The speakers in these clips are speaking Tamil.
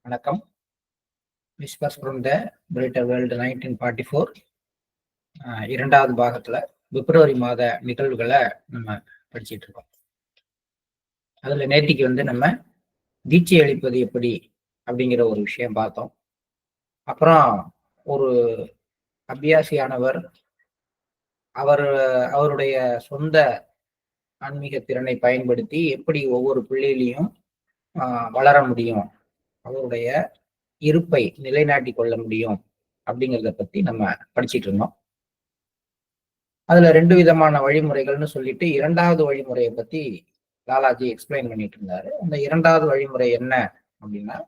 வணக்கம். Whispers from the greater world 1944 இரண்டாவது பாகத்துல பிப்ரவரி மாத நிகழ்வுகளை நம்ம படிச்சுட்டு இருக்கோம். அதுல நேற்றுக்கு நம்ம தீட்சை அளிப்பது எப்படி அப்படிங்கிற ஒரு விஷயம் பார்த்தோம். அப்புறம் ஒரு அபியாசியானவர் அவருடைய சொந்த ஆன்மீக திறனை பயன்படுத்தி எப்படி ஒவ்வொரு பிள்ளையிலையும் வளர முடியும், அவருடைய இருப்பை நிலைநாட்டி கொள்ள முடியும் அப்படிங்கிறத பத்தி நம்ம படிச்சுட்டு இருந்தோம். அதுல 2 விதமான வழிமுறைகள்னு சொல்லிட்டு இரண்டாவது வழிமுறையை பத்தி லாலாஜி எக்ஸ்பிளைன் பண்ணிட்டு இருந்தாரு. அந்த இரண்டாவது வழிமுறை என்ன அப்படின்னா,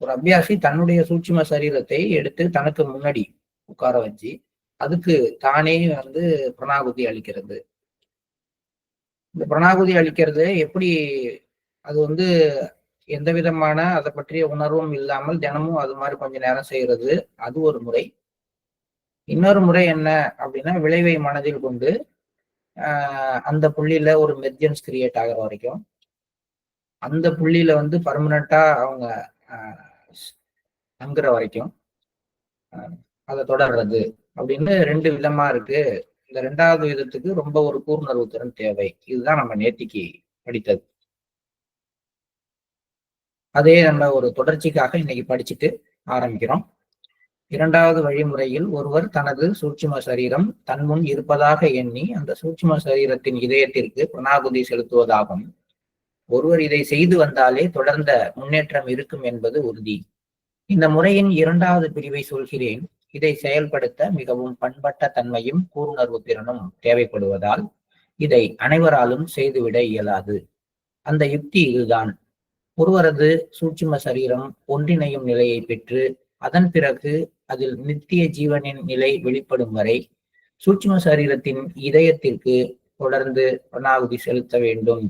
ஒரு அபியாசி தன்னுடைய சூட்சும சரீரத்தை எடுத்து தனக்கு முன்னாடி உட்கார வச்சு அதுக்கு தானே பிரணாகுதி அளிக்கிறது. இந்த பிரணாகுதி அளிக்கிறது எப்படி, அது எந்த விதமான அதை பற்றிய உணர்வும் இல்லாமல் தினமும் அது மாதிரி கொஞ்ச நேரம் செய்யறது, அது ஒரு முறை. இன்னொரு முறை என்ன அப்படின்னா, விளைவை மனதில் கொண்டு அந்த புள்ளியில ஒரு மெர்ஜன்ஸ் கிரியேட் ஆகிற வரைக்கும், அந்த புள்ளியில பர்மனண்டா அவங்க தங்குற வரைக்கும் அதை தொடர்றது அப்படின்னு 2 விதமா இருக்கு. இந்த 2வது விதத்துக்கு ரொம்ப ஒரு கூர்ணர்வு திறன் தேவை. இதுதான் நம்ம நேத்திக்கு படித்தது. அதே நம்ம ஒரு தொடர்ச்சிக்காக இன்னைக்கு படிச்சுட்டு ஆரம்பிக்கிறோம். இரண்டாவது வழிமுறையில் ஒருவர் தனது சூட்சும சரீரம் தன் முன் இருப்பதாக எண்ணி அந்த சூட்சும சரீரத்தின் இதயத்திற்கு பிரணாகுதி செலுத்துவதாகும். ஒருவர் இதை செய்து வந்தாலே தொடர்ந்த முன்னேற்றம் இருக்கும் என்பது உறுதி. இந்த முறையின் 2வது பிரிவை சொல்கிறேன். இதை செயல்படுத்த மிகவும் பண்பட்ட தன்மையும் கூர்ணர்வு திறனும் தேவைப்படுவதால் இதை அனைவராலும் செய்துவிட இயலாது. அந்த யுக்தி இதுதான். ஒருவரது சூட்சும சரீரம் ஒன்றிணையும் நிலையை பெற்று அதன் பிறகு அதில் நித்திய ஜீவனின் நிலை வெளிப்படும் வரை சூட்சும சரீரத்தின் இதயத்திற்கு தொடர்ந்து பிரணாகுதி செலுத்த வேண்டும்.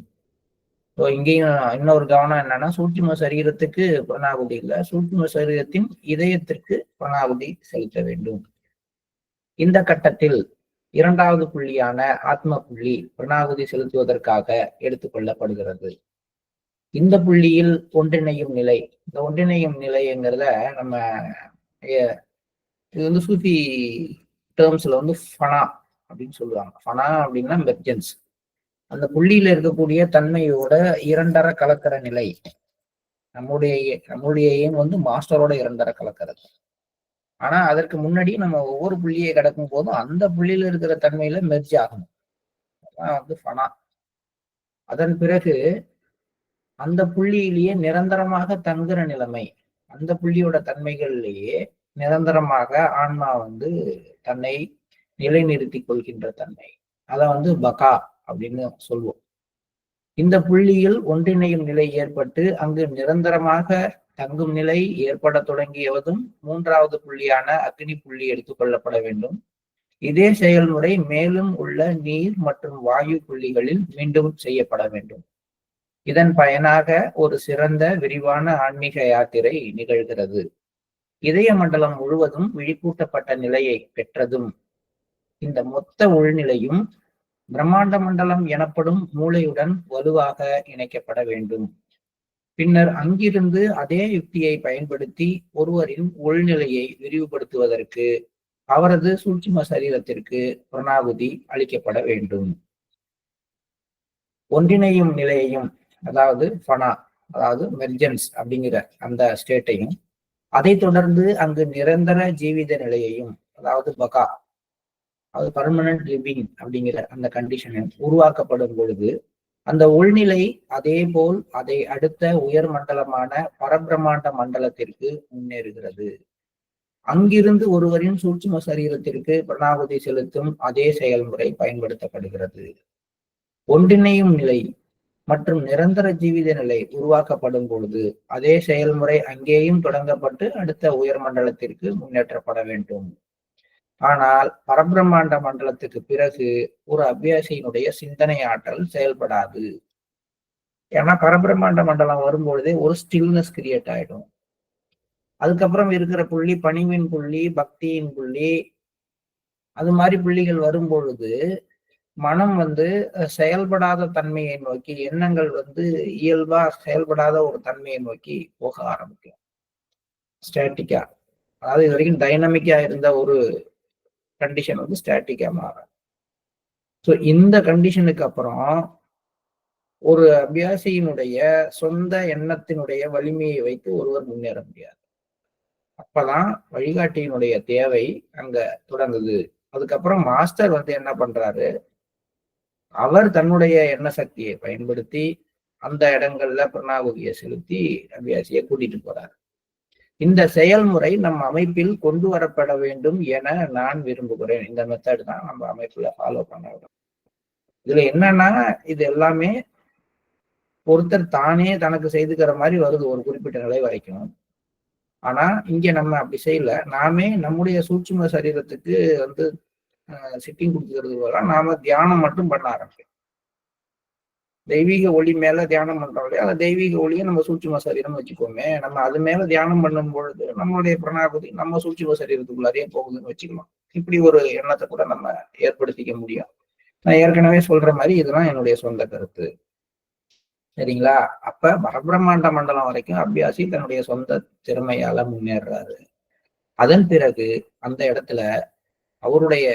இங்கேயும் இன்னொரு கவனம் என்னன்னா, சூட்சும சரீரத்துக்கு பிரணாகுதி இல்லை, சூட்சும சரீரத்தின் இதயத்திற்கு பிரணாகுதி செலுத்த வேண்டும். இந்த கட்டத்தில் 2வது புள்ளியான ஆத்ம புள்ளி பிரணாகுதி செலுத்துவதற்காக எடுத்துக்கொள்ளப்படுகிறது. இந்த புள்ளியில் ஒன்றிணையும் நிலை, இந்த ஒன்றிணையும் நிலைங்கிறத நம்ம இது சூஃபி டேர்ம்ஸ்ல ஃபனா அப்படின்னு சொல்லுவாங்க. ஃபனா அப்படின்னா மெர்ஜன்ஸ். அந்த புள்ளியில இருக்கக்கூடிய தன்மையோட 2.5 கலக்கிற நிலை. நம்முடைய ஏம் மாஸ்டரோட 2.5 கலக்கிறது. ஆனா அதற்கு முன்னாடி நம்ம ஒவ்வொரு புள்ளியை கடக்கும் போதும் அந்த புள்ளியில இருக்கிற தன்மையில மெர்ஜ் ஆகணும். ஃபனா. அதன் பிறகு அந்த புள்ளியிலேயே நிரந்தரமாக தங்குற நிலைமை, அந்த புள்ளியோட தன்மைகள்லேயே நிரந்தரமாக ஆன்மா தன்னை நிலைநிறுத்தி கொள்கின்ற தன்மை, அதை பகா அப்படின்னு சொல்லுவோம். இந்த புள்ளியில் ஒன்றிணையும் நிலை ஏற்பட்டு அங்கு நிரந்தரமாக தங்கும் நிலை ஏற்பட தொடங்கியதும் 3வது புள்ளியான அக்னி புள்ளி எடுத்துக்கொள்ளப்பட வேண்டும். இதே செயல்முறை மேலும் உள்ள நீர் மற்றும் வாயு புள்ளிகளில் மீண்டும் செய்யப்பட வேண்டும். இதன் பயனாக ஒரு சிறந்த விரிவான ஆன்மீக யாத்திரை நிகழ்கிறது. இதய மண்டலம் முழுவதும் விழிப்பூட்டப்பட்ட நிலையை பெற்றதும் இந்த மொத்த உள்நிலையும் பிரம்மாண்ட மண்டலம் எனப்படும் மூளையுடன் வலுவாக இணைக்கப்பட வேண்டும். பின்னர் அங்கிருந்து அதே யுக்தியை பயன்படுத்தி ஒருவரின் உள்நிலையை விரிவுபடுத்துவதற்கு அவரது சூட்சும சரீரத்திற்கு பிரணாகுதி அளிக்கப்பட வேண்டும். ஒன்றிணையும் நிலையையும், அதாவது ஃபனா, அதாவது மெர்ஜன்ஸ் அப்படிங்கிற அந்த ஸ்டேட்டையும், அதை தொடர்ந்து அங்கு நிரந்தர ஜீவித நிலையையும், அதாவது பகா, அது பர்மனன்ட் லிவிங் அப்படிங்கிற அந்த கண்டிஷன் உருவாக்கப்படும் பொழுது அந்த உள்நிலை அதே போல் அதை அடுத்த உயர் மண்டலமான பரபிரமாண்ட மண்டலத்திற்கு முன்னேறுகிறது. அங்கிருந்து ஒருவரின் சூட்சும சரீரத்திற்கு பிரணாகுதி செலுத்தும் அதே செயல்முறை பயன்படுத்தப்படுகிறது. ஒன்றிணையும் நிலை மற்றும் நிரந்தர ஜீவித நிலை உருவாக்கப்படும் பொழுது அதே செயல்முறை அங்கேயும் தொடங்கப்பட்டு அடுத்த உயர் மண்டலத்திற்கு முன்னேற்றப்பட வேண்டும். ஆனால் பரபிரம்மாண்ட மண்டலத்துக்கு பிறகு ஒரு அபியாசியினுடைய சிந்தனை ஆற்றல் செயல்படாது. ஏன்னா பரபிரம்மாண்ட மண்டலம் வரும்பொழுதே ஒரு ஸ்டில்னஸ் கிரியேட் ஆயிடும். அதுக்கப்புறம் இருக்கிற புள்ளி பணிவின் புள்ளி, பக்தியின் புள்ளி, அது மாதிரி புள்ளிகள் வரும்பொழுது மனம் செயல்படாத தன்மையை நோக்கி, எண்ணங்கள் இயல்பா செயல்படாத ஒரு தன்மையை நோக்கி போக ஆரம்பிக்கும். ஸ்டாட்டிக்கா, அதாவது இது வரைக்கும் டைனமிக்கா இருந்த ஒரு கண்டிஷன் வந்து ஸ்டாட்டிக்கா மாறும். ஸோ இந்த கண்டிஷனுக்கு அப்புறம் ஒரு அபியாசியினுடைய சொந்த எண்ணத்தினுடைய வலிமையை வைத்து ஒருவர் முன்னேற முடியாது. அப்பதான் வழிகாட்டியினுடைய தேவை அங்க தொடங்குது. அதுக்கப்புறம் மாஸ்டர் வந்து என்ன பண்றாரு, அவர் தன்னுடைய எண்ண சக்தியை பயன்படுத்தி அந்த இடங்கள்ல பிரணாகுதியை செலுத்தி அபியாசியை கூட்டிட்டு போறாரு. இந்த செயல்முறை நம் அமைப்பில் கொண்டு வரப்பட வேண்டும் என நான் விரும்புகிறேன். இந்த மெத்தட் தான் நம்ம அமைப்புல ஃபாலோ பண்ண வேண்டும். இதுல என்னன்னா, இது எல்லாமே ஒருத்தர் தானே தனக்கு செய்துக்கிற மாதிரி வருது ஒரு குறிப்பிட்ட நிலை வரைக்கும். ஆனா இங்க நம்ம அப்படி செய்யல. நாமே நம்முடைய சூட்சும சரீரத்துக்கு வந்து சிட்டிங் கொடுத்துக்கிறது போல நாம தியானம் மட்டும் பண்ண ஆரம்பிக்கும். தெய்வீக ஒளி மேல தியானம் பண்றோம் இல்லையா, அந்த தெய்வீக ஒளியை நம்ம சூட்சும சரீரம் வச்சுக்கோமே. நம்ம அது மேல தியானம் பண்ணும் பொழுது நம்மளுடைய பிரணாகுதி நம்ம சூட்சும சரீரத்துக்குள்ளாரையே போகுதுன்னு வச்சுக்கலாம். இப்படி ஒரு எண்ணத்தை கூட நம்ம ஏற்படுத்திக்க முடியும். நான் ஏற்கனவே சொல்ற மாதிரி இதெல்லாம் என்னுடைய சொந்த கருத்து. சரிங்களா? அப்ப பரபிரம்மாண்ட மண்டலம் வரைக்கும் அபியாசி தன்னுடைய சொந்த திறமையால முன்னேறாரு. அதன் பிறகு அந்த இடத்துல அவருடைய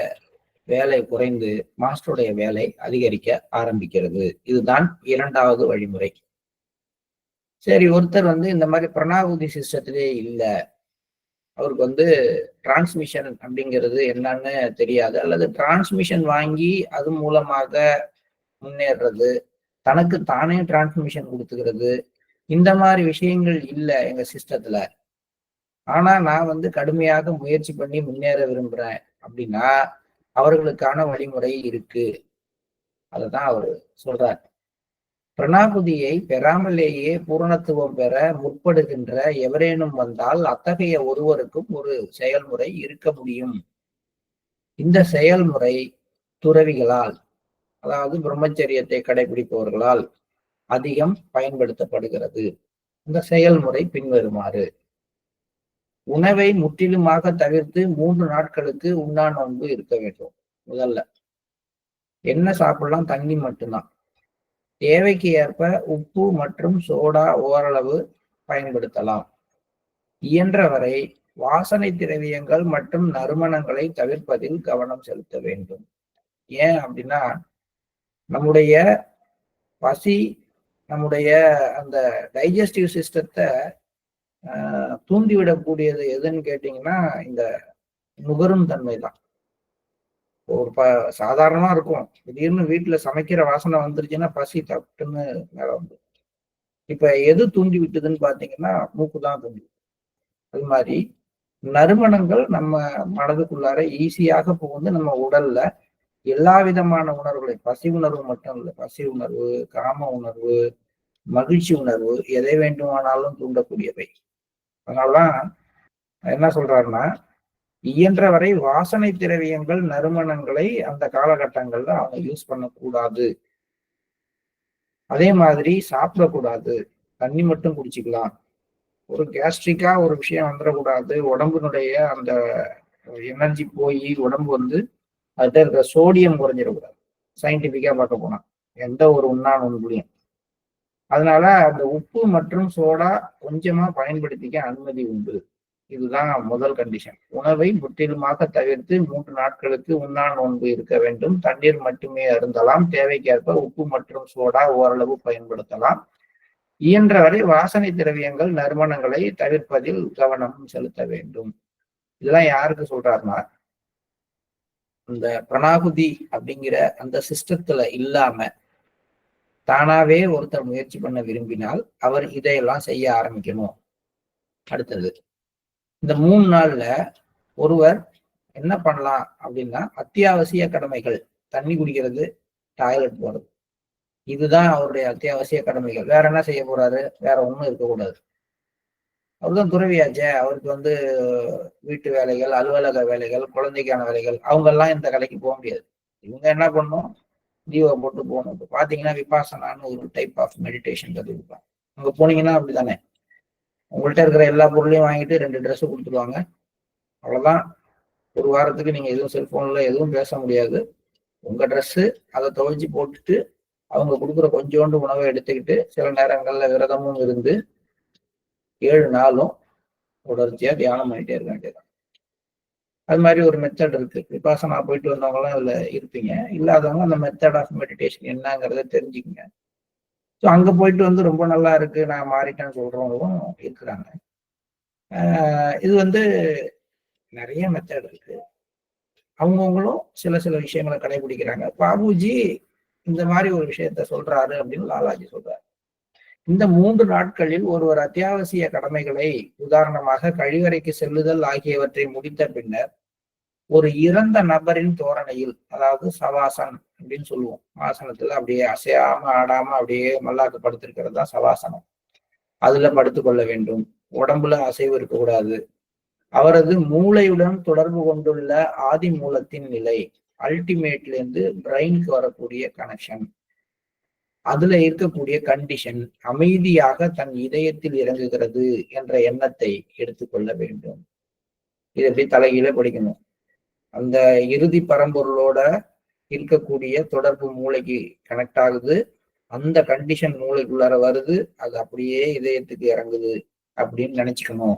வேலை குறைந்து மாஸ்டருடைய வேலை அதிகரிக்க ஆரம்பிக்கிறது. இதுதான் இரண்டாவது வழிமுறை. சரி, ஒருத்தர் வந்து இந்த மாதிரி பிரணாகுதி சிஸ்டத்திலே இல்ல, அவருக்கு வந்து டிரான்ஸ்மிஷன் அப்படிங்கிறது என்னன்னு தெரியாது, அல்லது டிரான்ஸ்மிஷன் வாங்கி அது மூலமாக முன்னேறது, தனக்கு தானே டிரான்ஸ்மிஷன் கொடுத்துக்கிறது, இந்த மாதிரி விஷயங்கள் இல்ல எங்க சிஸ்டத்துல. ஆனா நான் வந்து கடுமையாக முயற்சி பண்ணி முன்னேற விரும்புறேன் அப்படின்னா அவர்களுக்கான வழிமுறை இருக்கு. அததான் அவரு சொல்றார். பிரணாகுதியை பெறாமலேயே பூரணத்துவம் பெற முற்படுகின்ற எவரேனும் வந்தால் அத்தகைய ஒருவருக்கும் ஒரு செயல்முறை இருக்க முடியும். இந்த செயல்முறை துறவிகளால், அதாவது பிரம்மச்சரியத்தை கடைபிடிப்பவர்களால் அதிகம் பயன்படுத்தப்படுகிறது. இந்த செயல்முறை பின்வருமாறு: உணவை முற்றிலுமாக தவிர்த்து 3 நாட்களுக்கு உண்ணா நோன்பு இருக்க வேண்டும். முதல்ல என்ன சாப்பிடலாம்? தண்ணி மட்டும்தான். தேவைக்கு ஏற்ப உப்பு மற்றும் சோடா ஓரளவு பயன்படுத்தலாம். இயன்றவரை வாசனை திரவியங்கள் மற்றும் நறுமணங்களை தவிர்ப்பதில் கவனம் செலுத்த வேண்டும். ஏன் அப்படின்னா, நம்முடைய பசி, நம்முடைய அந்த டைஜஸ்டிவ் சிஸ்டத்தை தூண்டிவிடக்கூடியது எதுன்னு கேட்டீங்கன்னா இந்த நுகரும் தன்மை தான். ஒரு சாதாரணமா இருக்கும், திடீர்னு வீட்டுல சமைக்கிற வாசனை வந்துருச்சுன்னா பசி தப்புன்னு மேல வந்து, இப்ப எது தூண்டி விட்டுதுன்னு பாத்தீங்கன்னா மூக்குதான் தூண்டி. அது மாதிரி நறுமணங்கள் நம்ம மனதுக்குள்ளார ஈஸியாக புகுந்து நம்ம உடல்ல எல்லா விதமான உணர்வுகளை, பசி உணர்வு மட்டும் இல்லை, பசி உணர்வு, காம உணர்வு, மகிழ்ச்சி உணர்வு, எதை வேண்டுமானாலும் தூண்டக்கூடியவை. அதனாலதான் என்ன சொல்றாருன்னா, இயன்றவரை வாசனை திரவியங்கள் நறுமணங்களை அந்த காலகட்டங்கள்ல அவங்க யூஸ் பண்ணக்கூடாது. அதே மாதிரி சாப்பிடக்கூடாது, தண்ணி மட்டும் குடிச்சுக்கலாம். ஒரு கேஸ்ட்ரிக்கா ஒரு விஷயம் வந்துடக்கூடாது. உடம்புனுடைய அந்த எனர்ஜி போய் உடம்பு வந்து அதுல இருக்கிற சோடியம் குறைஞ்சிடக்கூடாது. சயின்டிபிக்கா பார்க்க போனா எந்த ஒரு உண்ணாநோன்புலையும். அதனால அந்த உப்பு மற்றும் சோடா கொஞ்சமா பயன்படுத்திக்க அனுமதி உண்டு. இதுதான் முதல் கண்டிஷன். உணவை முற்றிலுமாக தவிர்த்து 3 நாட்களுக்கு உண்ணா நோன்பு இருக்க வேண்டும். தண்ணீர் மட்டுமே அருந்தலாம். தேவைக்கேற்ப உப்பு மற்றும் சோடா ஓரளவு பயன்படுத்தலாம். இயன்றவரை வாசனை திரவியங்கள் நறுமணங்களை தவிர்ப்பதில் கவனம் செலுத்த வேண்டும். இதெல்லாம் யாருக்கு சொல்றாருன்னா, இந்த பிரணாகுதி அப்படிங்கிற அந்த சிஸ்டத்துல இல்லாம தானாவே ஒருத்தர் முயற்சி பண்ண விரும்பினால் அவர் இதையெல்லாம் செய்ய ஆரம்பிக்கணும். அடுத்தது, இந்த 3 நாள்ல ஒருவர் என்ன பண்ணலாம் அப்படின்னா, அத்தியாவசிய கடமைகள், தண்ணி குடிக்கிறது, டாய்லெட் போறது, இதுதான் அவருடைய அத்தியாவசிய கடமைகள். வேற என்ன செய்ய போறாரு? வேற ஒண்ணும் இருக்கக்கூடாது. அவர்தான் துறவியாச்சே. அவருக்கு வந்து வீட்டு வேலைகள், அலுவலக வேலைகள், குழந்தைக்கான வேலைகள், அவங்க எல்லாம் இந்த கலைக்கு போக முடியாது. இவங்க என்ன பண்ணும்? தீபா போட்டு போகணும். இப்போ பாத்தீங்கன்னா விபாசனான்னு ஒரு டைப் ஆஃப் மெடிடேஷன் கத்துருப்பாங்க. அங்க போனீங்கன்னா அப்படித்தானே, உங்கள்கிட்ட இருக்கிற எல்லா பொருளையும் வாங்கிட்டு 2 ட்ரெஸ் கொடுத்துருவாங்க. அவ்வளவுதான். ஒரு வாரத்துக்கு நீங்க எதுவும் செல்போன்ல எதுவும் பேச முடியாது. உங்க ட்ரெஸ்ஸு அதை துவைச்சு போட்டுட்டு அவங்க கொடுக்குற கொஞ்சோண்டு உணவை எடுத்துக்கிட்டு சில நேரங்கள்ல விரதமும் இருந்து 7 நாளும் தொடர்ச்சியா தியானம் பண்ணிட்டே இருக்க வேண்டியது. அது மாதிரி ஒரு மெத்தட் இருக்கு. விபாசனா போயிட்டு வந்தவங்க எல்லாம் அதுல இருப்பீங்க. இல்லாதவங்க அந்த மெத்தட் ஆஃப் மெடிடேஷன் என்னங்கிறத தெரிஞ்சுக்கங்க. ஸோ அங்க போயிட்டு வந்து ரொம்ப நல்லா இருக்கு, நான் மாறிட்டேன்னு சொல்றவங்களும் இருக்கிறாங்க. இது வந்து நிறைய மெத்தட் இருக்கு. அவங்கவுங்களும் சில சில விஷயங்களை கடைபிடிக்கிறாங்க. பாபுஜி இந்த மாதிரி ஒரு விஷயத்த சொல்றாரு அப்படின்னு லாலாஜி சொல்றாரு. இந்த 3 நாட்களில் ஒருவர் அத்தியாவசிய கடமைகளை, உதாரணமாக கழிவறைக்கு செல்லுதல் ஆகியவற்றை முடித்த பின்னர் ஒரு இறந்த நபரின் தோரணையில், அதாவது சவாசன் அப்படின்னு சொல்லுவோம், ஆசனத்துல அப்படியே அசையாம ஆடாம அப்படியே மல்லாக்க படுத்திருக்கிறது தான் சவாசனம். அதுல படுத்துக்கொள்ள வேண்டும். உடம்புல அசைவு இருக்கக்கூடாது. அவரது மூளையுடன் தொடர்பு கொண்டுள்ள ஆதி மூலத்தின் நிலை, அல்டிமேட்ல இருந்து பிரெயினுக்கு வரக்கூடிய கனெக்ஷன், அதுல இருக்கக்கூடிய கண்டிஷன் அமைதியாக தன் இதயத்தில் இறங்குகிறது என்ற எண்ணத்தை எடுத்துக்கொள்ள வேண்டும். இது எப்படி தலைகீழ படிக்கணும். அந்த இறுதி பரம்பொருளோட இருக்கக்கூடிய தொடர்பு மூளைக்கு கனெக்ட் ஆகுது. அந்த கண்டிஷன் மூளைக்குள்ளார வருது. அது அப்படியே இதயத்துக்கு இறங்குது அப்படின்னு நினைச்சுக்கணும்.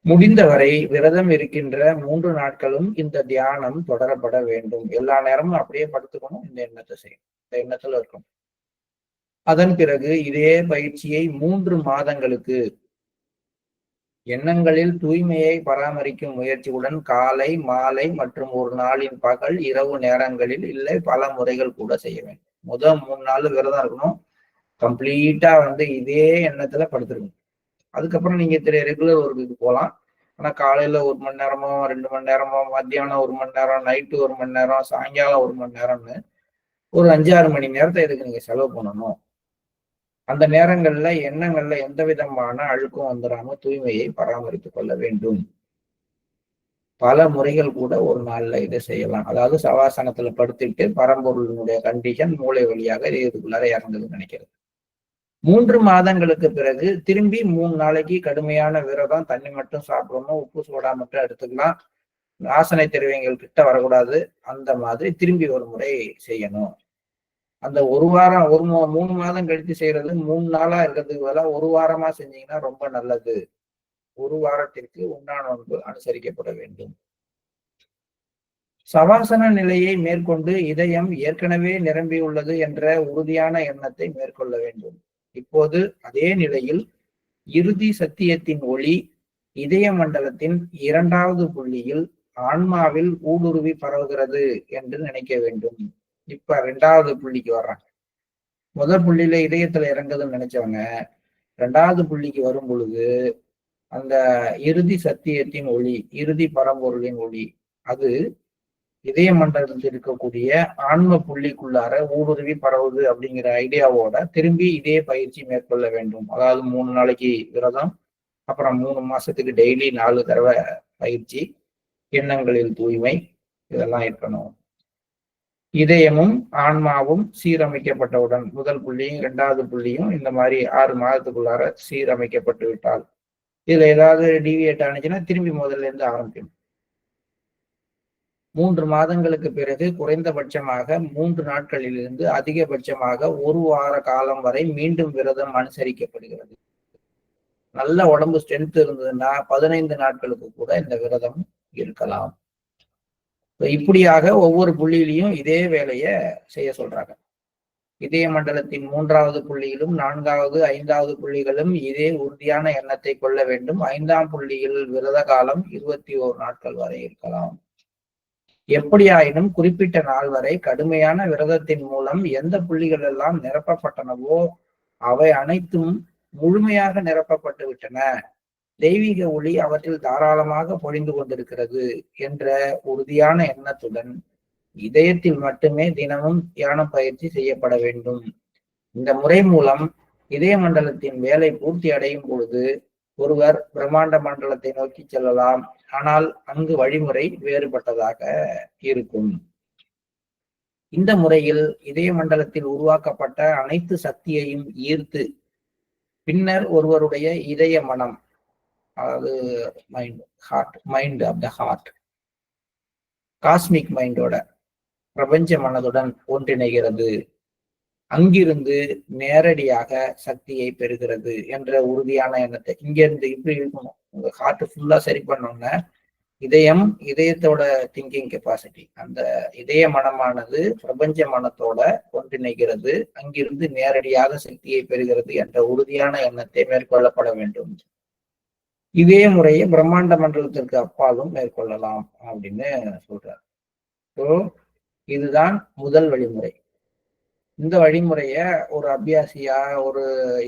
முடிந்தவரை விரதம் இருக்கின்ற 3 நாட்களும் இந்த தியானம் தொடரப்பட வேண்டும். எல்லா நேரமும் அப்படியே படுத்துக்கணும். இந்த எண்ணத்தை செய்யணும். இந்த எண்ணத்துல இருக்கணும். அதன் பிறகு இதே பயிற்சியை 3 மாதங்களுக்கு எண்ணங்களில் தூய்மையை பராமரிக்கும் முயற்சியுடன் காலை, மாலை மற்றும் ஒரு நாளின் பகல், இரவு நேரங்களில் இல்லை பல முறைகள் கூட செய்ய வேண்டும். முதல் 3 நாள் விரதம் இருக்கணும். கம்ப்ளீட்டா வந்து இதே எண்ணத்துல படுத்துருக்கணும். அதுக்கப்புறம் நீங்க ரெகுலர் ஒர்க்குக்கு போகலாம். ஆனா காலையில 1 மணி நேரமோ 2 மணி நேரமோ, மத்தியானம் 1 மணி நேரம், நைட்டு 1 மணி நேரம், சாயங்காலம் 1 மணி நேரம்னு ஒரு 5-6 மணி நேரத்தை இதுக்கு நீங்க செலவு பண்ணணும். அந்த நேரங்கள்ல எண்ணங்கள்ல எந்த விதமான அழுக்கும் வந்துடாம தூய்மையை பராமரித்துக் கொள்ள வேண்டும். பல முறைகள் கூட ஒரு நாள்ல இதை செய்யலாம். அதாவது சவாசனத்துல படுத்திட்டு பரம்பொருளினுடைய கண்டிஷன் மூளை வழியாக இதுக்குள்ளார இறங்குதுன்னு நினைக்கிறது. 3 மாதங்களுக்கு பிறகு திரும்பி 3 நாளைக்கு கடுமையான விரதம், தண்ணி மட்டும் சாப்பிடணும், உப்பு சோடா மட்டும் எடுத்துக்கலாம், ஆசனை திரவியங்கள் கிட்ட வரக்கூடாது. அந்த மாதிரி திரும்பி ஒரு முறை செய்யணும். அந்த ஒரு வாரம் 3 மாதம் கழித்து செய்யறது 3 நாளா இருக்கிறதுக்கு பதிலா 1 வாரமா செஞ்சீங்கன்னா ரொம்ப நல்லது. 1 வாரத்திற்கு உண்ணான ஒன்று அனுசரிக்கப்பட வேண்டும். சவாசன நிலையை மேற்கொண்டு இதயம் ஏற்கனவே நிரம்பியுள்ளது என்ற உறுதியான எண்ணத்தை மேற்கொள்ள வேண்டும். இப்போது அதே நிலையில் இறுதி சத்தியத்தின் ஒளி இதய மண்டலத்தின் 2வது புள்ளியில் ஆன்மாவில் ஊடுருவி பரவுகிறது என்று நினைக்க வேண்டும். இப்ப 2வது புள்ளிக்கு வர்றாங்க. முதல் புள்ளியில இதயத்துல இறங்குதுன்னு நினைச்சவங்க 2வது புள்ளிக்கு வரும் பொழுது அந்த இறுதி சத்தியத்தின் ஒளி, இறுதி பரம்பொருளின் ஒளி, அது இதய மண்டலத்தில் இருக்கக்கூடிய ஆன்ம புள்ளிக்குள்ளார ஊடுருவி பரவுது அப்படிங்கிற ஐடியாவோட திரும்பி இதே பயிற்சி மேற்கொள்ள வேண்டும். அதாவது 3 நாளைக்கு விரதம், அப்புறம் 3 மாசத்துக்கு டெய்லி 4 தடவை பயிற்சி, எண்ணங்களில் தூய்மை, இதெல்லாம் இருக்கணும். இதயமும் ஆன்மாவும் சீரமைக்கப்பட்டவுடன் முதல் புள்ளியும் 2வது புள்ளியும் இந்த மாதிரி 6 மாதத்துக்குள்ளார சீரமைக்கப்பட்டு விட்டால், இதுல ஏதாவது டிவியேட் ஆனிச்சுன்னா திரும்பி முதல்ல இருந்து ஆரம்பிக்கணும். 3 மாதங்களுக்கு பிறகு குறைந்தபட்சமாக 3 நாட்களிலிருந்து அதிகபட்சமாக 1 வார காலம் வரை மீண்டும் விரதம் அனுசரிக்கப்படுகிறது. நல்ல உடம்பு ஸ்ட்ரென்த் இருந்ததுன்னா 15 நாட்களுக்கு கூட இந்த விரதம் இருக்கலாம். இப்படியாக ஒவ்வொரு புள்ளியிலையும் இதே வேலைய செய்ய சொல்றாங்க. இதய மண்டலத்தின் 3வது புள்ளியிலும் 4வது 5வது புள்ளிகளும் இதே உறுதியான எண்ணத்தை கொள்ள வேண்டும். 5ஆம் புள்ளியில் விரத காலம் 21 நாட்கள் வரை இருக்கலாம். எப்படியாயினும் குறிப்பிட்ட நாள் வரை கடுமையான விரதத்தின் மூலம் எந்த புள்ளிகள் எல்லாம் நிரப்பப்பட்டனவோ அவை அனைத்தும் முழுமையாக நிரப்பப்பட்டு விட்டன. தெய்வீக ஒளி அவற்றில் தாராளமாக பொழிந்து கொண்டிருக்கிறது என்ற உறுதியான எண்ணத்துடன் இதயத்தில் மட்டுமே தினமும் தியான பயிற்சி செய்யப்பட வேண்டும். இந்த முறை மூலம் இதய மண்டலத்தின் வேலை பூர்த்தி அடையும் பொழுது ஒருவர் பிரம்மாண்ட மண்டலத்தை நோக்கி செல்லலாம். ஆனால் அங்கு வழிமுறை வேறுபட்டதாக இருக்கும். இந்த முறையில் இதய மண்டலத்தில் உருவாக்கப்பட்ட அனைத்து சக்தியையும் ஈர்த்து பின்னர் ஒருவருடைய இதய மனம், அதாவது mind of the heart, cosmic மைண்டோட பிரபஞ்ச மனதுடன் ஒன்றிணைகிறது. அங்கிருந்து நேரடியாக சக்தியை பெறுகிறது என்ற உறுதியான எண்ணத்தை இங்க இருந்து இப்படி இருக்கணும். உங்க ஹார்ட் ஃபுல்லா சரி பண்ணோம்னா இதயத்தோட திங்கிங் கெப்பாசிட்டி, அந்த இதய மனமானது பிரபஞ்ச மனத்தோட ஒன்றிணைகிறது, அங்கிருந்து நேரடியாக சக்தியை பெறுகிறது என்ற உறுதியான எண்ணத்தை மேற்கொள்ளப்பட வேண்டும். இதே முறையை பிரம்மாண்ட மண்டலத்திற்கு அப்பாலும் மேற்கொள்ளலாம் அப்படின்னு சொல்றாரு. ஸோ இதுதான் முதல் வழிமுறை. இந்த வழிமுறைய ஒரு அபியாசியா, ஒரு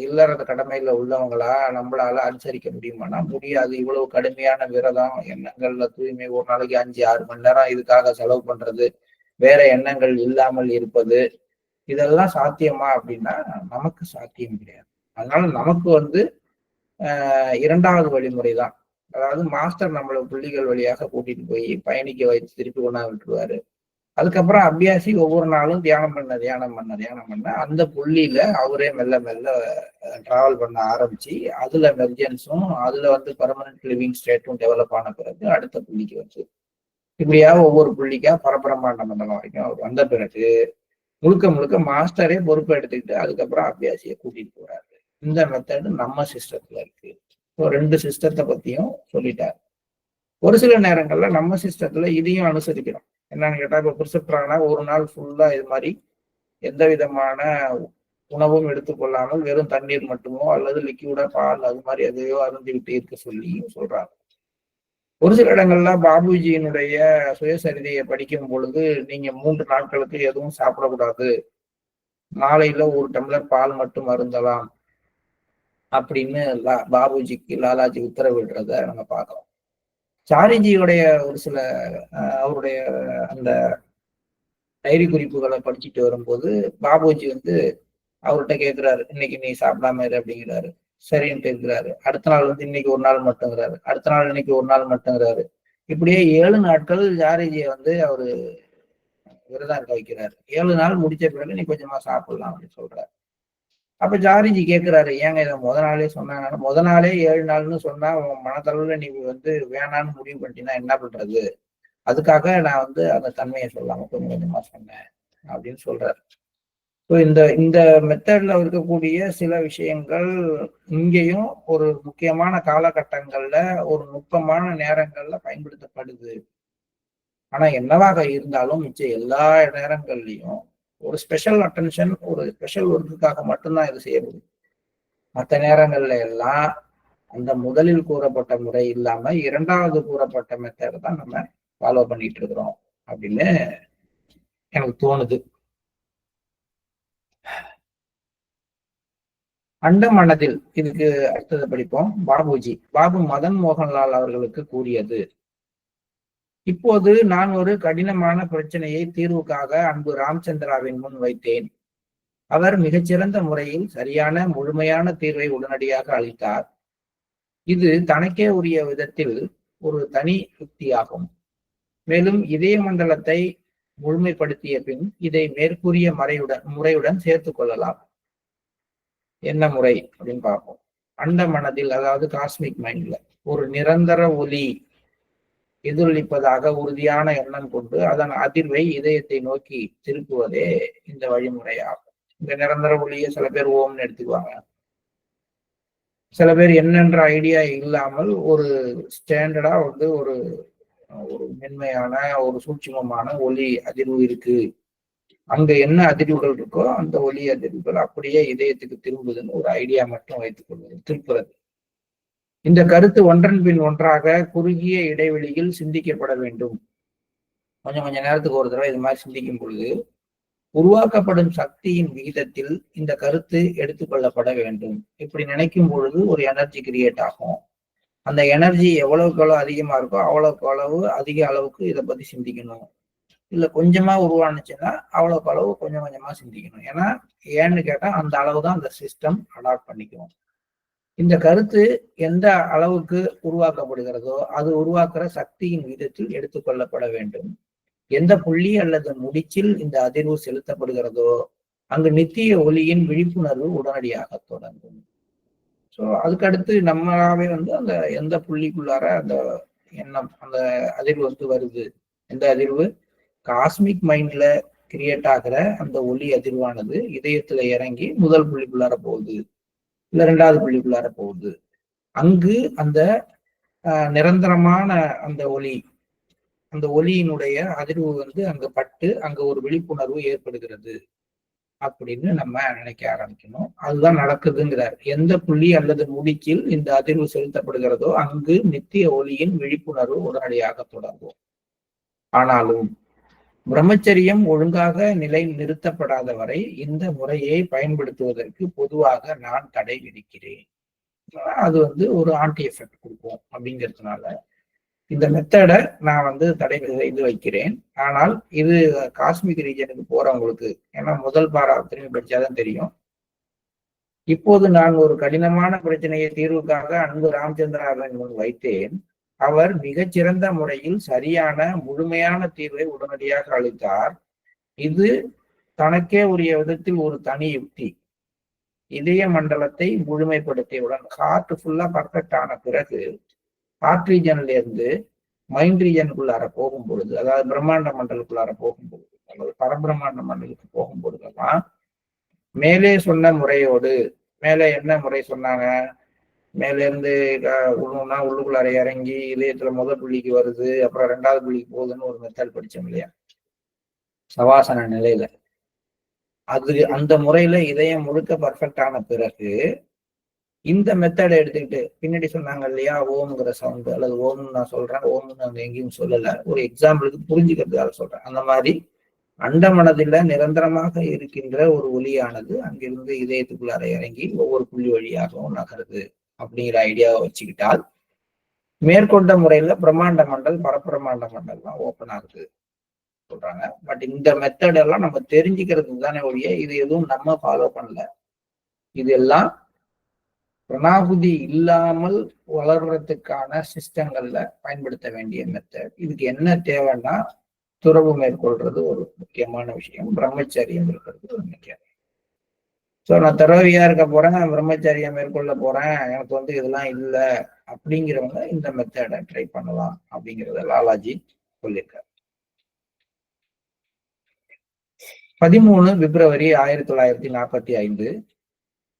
இல்லறத கடமையில உள்ளவங்களா நம்மளால அனுசரிக்க முடியுமானா முடியாது. இவ்வளவு கடுமையான விரதம், எண்ணங்கள்ல தூய்மை, ஒரு நாளைக்கு 5-6 மணி நேரம் இதுக்காக செலவு பண்றது, வேற எண்ணங்கள் இல்லாமல் இருப்பது, இதெல்லாம் சாத்தியமா அப்படின்னா நமக்கு சாத்தியம் கிடையாது. அதனால நமக்கு இரண்டாவது வழிமுறை தான். அதாவது மாஸ்டர் நம்மள புள்ளிகள் வழியாக கூட்டிட்டு போய் பயணிக்க வைத்து திருப்பி கொண்டாந்து விட்டுருவாரு. அதுக்கப்புறம் அபியாசி ஒவ்வொரு நாளும் தியானம் பண்ண அந்த புள்ளியில அவரே மெல்ல மெல்ல டிராவல் பண்ண ஆரம்பிச்சு அதுல மெர்ஜென்ஸும் அதுல பர்மனன்ட் லிவிங் ஸ்டேட்டும் டெவலப் ஆன பிறகு அடுத்த புள்ளிக்கு இப்படியா ஒவ்வொரு புள்ளிக்கா பரபிரம்மாண்ட மண்டலம் வரைக்கும் அவர் வந்த பிறகு முழுக்க முழுக்க மாஸ்டரே பொறுப்பு எடுத்துக்கிட்டு அதுக்கப்புறம் அபியாசியை கூட்டிட்டு போறாரு. இந்த மெத்தடு நம்ம சிஸ்டத்துல இருக்கு. ஸோ 2 சிஸ்டத்தை பத்தியும் சொல்லிட்டாரு. ஒரு சில நேரங்கள்ல நம்ம சிஸ்டத்துல இதையும் அனுசரிக்கிறோம். என்னன்னு கேட்டா, இப்ப பிரிசெப்டரானா ஒரு நாள் ஃபுல்லா இது மாதிரி எந்த விதமான உணவும் எடுத்துக்கொள்ளாமல் வெறும் தண்ணீர் மட்டுமோ அல்லது லிக்யூடா பால் அது மாதிரி எதையோ அருந்திவிட்டு இருக்க சொல்லியும் சொல்றாங்க. ஒரு சில இடங்கள்ல பாபுஜியினுடைய சுயசரிதையை படிக்கும் பொழுது நீங்க 3 நாட்களுக்கு எதுவும் சாப்பிடக்கூடாது, நாளையில 1 டம்ளர் பால் மட்டும் அருந்தலாம் அப்படின்னு பாபுஜிக்கு லாலாஜி உத்தரவிடுறத நம்ம பார்க்கிறோம். சாரிஜியுடைய ஒரு சில அவருடைய அந்த டைரி குறிப்புகளை படிச்சுட்டு வரும்போது பாபுஜி அவர்கிட்ட கேட்கிறாரு, இன்னைக்கு நீ சாப்பிடாம இரு அப்படிங்கிறாரு. சரின்னு இருக்கிறாரு. அடுத்த நாள் இன்னைக்கு ஒரு நாள் மட்டுங்கிறாரு. அடுத்த நாள் இன்னைக்கு ஒரு நாள் மட்டுங்கிறாரு. இப்படியே 7 நாட்கள் சாரிஜியை அவரு விரதம் இருக்க வைக்கிறாரு. 7 நாள் முடிச்ச பிறகு நீ கொஞ்சமா சாப்பிடலாம் அப்படின்னு சொல்றாரு. அப்ப ஜாரிஜி கேட்கிறாரு, ஏங்க இதை நாளே சொன்னாங்க, நாளே 7 நாள்னு சொன்னா உன் மனதளவுல நீ வேணான்னு முடிவு பண்ணிட்டீங்கன்னா என்ன பண்றது? அதுக்காக நான் அந்த தன்மையை சொல்லாம கொஞ்சம் கொஞ்சமா சொன்னேன் அப்படின்னு சொல்றாரு. ஸோ இந்த மெத்தட்ல இருக்கக்கூடிய சில விஷயங்கள் இங்கேயும் ஒரு முக்கியமான காலகட்டங்கள்ல ஒரு நுட்பமான நேரங்கள்ல பயன்படுத்தப்படுது. ஆனா என்னவாக இருந்தாலும் மிச்சம் எல்லா நேரங்கள்லயும் ஒரு ஸ்பெஷல் அட்டென்ஷன், ஒரு ஸ்பெஷல் ஒர்க்குக்காக மட்டும்தான் இது செய்ய முடியும். மற்ற நேரங்கள்ல எல்லாம் அந்த முதலில் கூறப்பட்ட முறை இல்லாம 2வது கூறப்பட்ட மெத்தட் தான் நம்ம ஃபாலோ பண்ணிட்டு இருக்கிறோம் அப்படின்னு எனக்கு தோணுது. அண்ட மனதில் இதுக்கு அடுத்தது படிப்போம். பாபு மதன் மோகன்லால் அவர்களுக்கு கூறியது, இப்போது நான் ஒரு கடினமான பிரச்சனையை தீர்வுக்காக அன்பு ராமச்சந்திராவின் முன் வைத்தேன். அவர் மிகச்சிறந்த முறையில் சரியான முழுமையான தீர்வை உடனடியாக அளித்தார். இது தனக்கே உரிய விதத்தில் ஒரு தனி யுக்தியாகும். மேலும் இதய மண்டலத்தை முழுமைப்படுத்திய பின் இதை மேற்கூறிய முறையுடன் சேர்த்து கொள்ளலாம். என்ன முறை அப்படின்னு பார்ப்போம். அண்ட மனதில், அதாவது காஸ்மிக் மைண்ட்ல ஒரு நிரந்தர ஒலி எதிரொலிப்பதாக உறுதியான எண்ணம் கொண்டு அதன் அதிர்வை இதயத்தை நோக்கி திருப்புவதே இந்த வழிமுறையாகும். இந்த நிரந்தர ஒளியை சில பேர் ஓம்னு எடுத்துக்குவாங்க. சில பேர் என்னென்ற ஐடியா இல்லாமல் ஒரு ஸ்டாண்டர்டா ஒரு மென்மையான ஒரு சூட்சுமமான ஒலி அதிர்வு இருக்கு, அங்க என்ன அதிர்வுகள் இருக்கோ அந்த ஒலி அதிர்வுகள் அப்படியே இதயத்துக்கு திரும்புதுன்னு ஒரு ஐடியா மட்டும் வைத்துக் கொள்வது திருப்புறது. இந்த கருத்து ஒன்றன் பின் ஒன்றாக குறுகிய இடைவெளியில் சிந்திக்கப்பட வேண்டும். கொஞ்சம் நேரத்துக்கு ஒரு தடவை இது மாதிரி சிந்திக்கும் பொழுது உருவாக்கப்படும் சக்தியின் விகிதத்தில் இந்த கருத்து எடுத்துக்கொள்ளப்பட வேண்டும். இப்படி நினைக்கும் பொழுது ஒரு எனர்ஜி கிரியேட் ஆகும். அந்த எனர்ஜி எவ்வளவுக்கு எவ்வளவு அதிகமா இருக்கோ அவ்வளவுக்கு அளவு அதிக அளவுக்கு இதை பத்தி சிந்திக்கணும். இல்ல கொஞ்சமா உருவானுச்சுன்னா அவ்வளவுக்கு அளவு கொஞ்சம் கொஞ்சமா சிந்திக்கணும். ஏன்னா ஏன்னு கேட்டா அந்த அளவு தான் அந்த சிஸ்டம் அடாப்ட் பண்ணிக்கும். இந்த கருத்து எந்த அளவுக்கு உருவாக்கப்படுகிறதோ அது உருவாக்குற சக்தியின் விதத்தில் எடுத்துக்கொள்ளப்பட வேண்டும். எந்த புள்ளி அல்லது முடிச்சில் இந்த அதிர்வு செலுத்தப்படுகிறதோ அங்கு நித்திய ஒளியின் விழிப்புணர்வு உடனடியாக தொடங்கும். ஸோ அதுக்கடுத்து நம்மளாவே அந்த எந்த புள்ளிக்குள்ளார அந்த எண்ணம், அந்த அதிர்வு வருது, எந்த அதிர்வு காஸ்மிக் மைண்ட்ல கிரியேட் ஆகிற அந்த ஒலி அதிர்வானது இதயத்துல இறங்கி முதல் புள்ளிக்குள்ளார போகுது, இல்ல ரெண்டாவது புள்ளிக்குள்ளார போகுது. அங்கு அந்த நிரந்தரமான அந்த ஒலியினுடைய அதிர்வு அங்க பட்டு அங்க ஒரு விழிப்புணர்வு ஏற்படுகிறது அப்படின்னு நம்ம நினைக்க ஆரம்பிக்கணும். அதுதான் நடக்குதுங்கிறார். எந்த புள்ளி அல்லது முடிக்கில் இந்த அதிர்வு செலுத்தப்படுகிறதோ அங்கு நித்திய ஒளியின் விழிப்புணர்வு உடனடியாக தொடங்கும். ஆனாலும் பிரம்மச்சரியம் ஒழுங்காக நிலை நிறுத்தப்படாத வரை இந்த முறையை பயன்படுத்துவதற்கு பொதுவாக நான் தடை விதிக்கிறேன். அது ஒரு ஆன்டி எஃபெக்ட் கொடுக்கும் அப்படிங்கிறதுனால இந்த மெத்தடை நான் தடை இது வைக்கிறேன். ஆனால் இது காஸ்மிக் ரீஜனுக்கு போறவங்களுக்கு, ஏன்னா முதல் பாராத்திரியும் படிச்சாதான் தெரியும். இப்போது நான் ஒரு கடினமான பிரச்சனையை தீர்வுக்காக அன்பு ராமச்சந்திராவின் முன் வைத்தேன். அவர் மிகச்சிறந்த முறையில் சரியான முழுமையான தீர்வை உடனடியாக அளித்தார். இது தனக்கே உரிய விதத்தில் ஒரு தனி யுக்தி. இதய மண்டலத்தை முழுமைப்படுத்தியவுடன் ஹார்ட் ஃபுல்லா பர்ஃபெக்ட் ஆன பிறகு ஹார்ட் ரீஜன்ல இருந்து மைண்ட் ரீஜனுக்குள்ளார போகும் பொழுது, அதாவது பிரம்மாண்ட மண்டலுக்குள்ளார போகும் பொழுது அல்லது பரபிரம்மாண்ட மண்டலுக்கு போகும் பொழுதெல்லாம் மேலே சொன்ன முறையோடு, மேலே என்ன முறை சொன்னாங்க, மேல இருந்து உள்ளுன்னா உள்ளுக்குள்ளார இறங்கி இதயத்துல முதல் புள்ளிக்கு வருது, அப்புறம் ரெண்டாவது புள்ளிக்கு போகுதுன்னு ஒரு மெத்தட் படிச்சோம் இல்லையா சவாசன நிலையில. அந்த முறையில இதயம் முழுக்க பர்ஃபெக்ட் ஆன பிறகு இந்த மெத்தடை எடுத்துக்கிட்டு பின்னாடி சொன்னாங்க இல்லையா ஓம்ங்கிற சவுண்டு, அல்லது ஓம்னு நான் சொல்றேன், ஓம்னு நான் எங்கேயும் சொல்லல, ஒரு எக்ஸாம்பிளுக்கு புரிஞ்சுக்கிறதுக்காக சொல்றேன். அந்த மாதிரி அண்ட மனதில நிரந்தரமாக இருக்கின்ற ஒரு ஒலியானது அங்கிருந்து இதயத்துக்குள்ளார இறங்கி ஒவ்வொரு புள்ளி வழியாகவும் நகருது அப்படிங்கிற ஐடியாவை வச்சுக்கிட்டால் மேற்கொண்ட முறையில பிரம்மாண்ட மண்டல் பரப்பிரமாண்ட மண்டல்லாம் ஓப்பன் ஆகுது சொல்றாங்க. பட் இந்த மெத்தட் எல்லாம் நம்ம தெரிஞ்சுக்கிறதுக்கு தானே ஒழிய இது எதுவும் நம்ம ஃபாலோ பண்ணல. இது எல்லாம் பிரணாகுதி இல்லாமல் வளர்றதுக்கான சிஸ்டங்கள்ல பயன்படுத்த வேண்டிய மெத்தட். இதுக்கு என்ன தேவைன்னா துறவு மேற்கொள்றது ஒரு முக்கியமான விஷயம், பிரம்மச்சரியம் இருக்கிறது ஒரு முக்கியம். ஸோ நான் துறவியா இருக்க போறேன், பிரம்மச்சரியம் மேற்கொள்ள போறேன், எனக்கு இதெல்லாம் இல்லை அப்படிங்கிறவங்க இந்த மெத்தடை ட்ரை பண்ணலாம் அப்படிங்கிறத லாலாஜி சொல்லியிருக்காரு. 13 பிப்ரவரி 1945.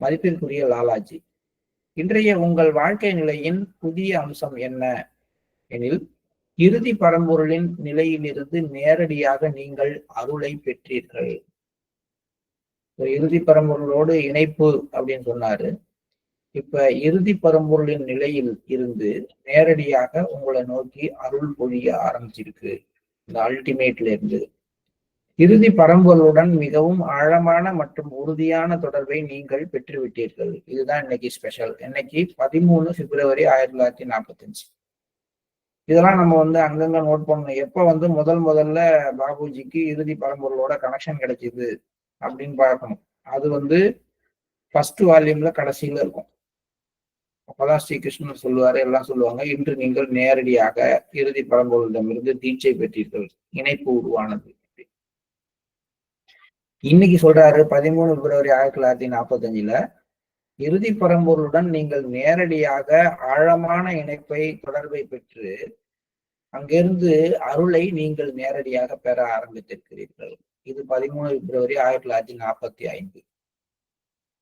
மதிப்பிற்குரிய லாலாஜி, இன்றைய உங்கள் வாழ்க்கை நிலையின் புதிய அம்சம் என்ன எனில் இறுதி பரம்பொருளின் நிலையிலிருந்து நேரடியாக நீங்கள் அருளை பெற்றீர்கள். இறுதி பரம்பொருளோடு இணைப்பு அப்படின்னு சொன்னாரு. இப்ப இறுதி பரம்பொருளின் நிலையில் இருந்து நேரடியாக உங்களை நோக்கி அருள் பொழிய ஆரம்பிச்சிருக்கு. இந்த அல்டிமேட்ல இருந்து இறுதி பரம்பொருளுடன் மிகவும் ஆழமான மற்றும் உறுதியான தொடர்பை நீங்கள் பெற்றுவிட்டீர்கள். இதுதான் இன்னைக்கு ஸ்பெஷல். இன்னைக்கு 13 பிப்ரவரி 1945. இதெல்லாம் நம்ம அங்கங்க நோட் பண்ணணும். எப்ப முதல்ல பாபுஜிக்கு இறுதி பரம்பொருளோட கனெக்ஷன் கிடைச்சிது அப்படின்னு பார்க்கணும். அது ஃபர்ஸ்ட் வால்யூம்ல கடைசியில இருக்கும். அப்பதான் ஸ்ரீகிருஷ்ணன் சொல்லுவாரு, எல்லாம் சொல்லுவாங்க, இன்று நீங்கள் நேரடியாக இறுதி பரம்பொருளிடமிருந்து தீட்சை பெற்றீர்கள், இணைப்பு உருவானது. இன்னைக்கு சொல்றாரு 13 பிப்ரவரி 1945 இறுதி பரம்பொருளுடன் நீங்கள் நேரடியாக ஆழமான இணைப்பை தொடர்பை பெற்று அங்கிருந்து அருளை நீங்கள் நேரடியாக பெற ஆரம்பித்திருக்கிறீர்கள். இது 13 பிப்ரவரி 1945.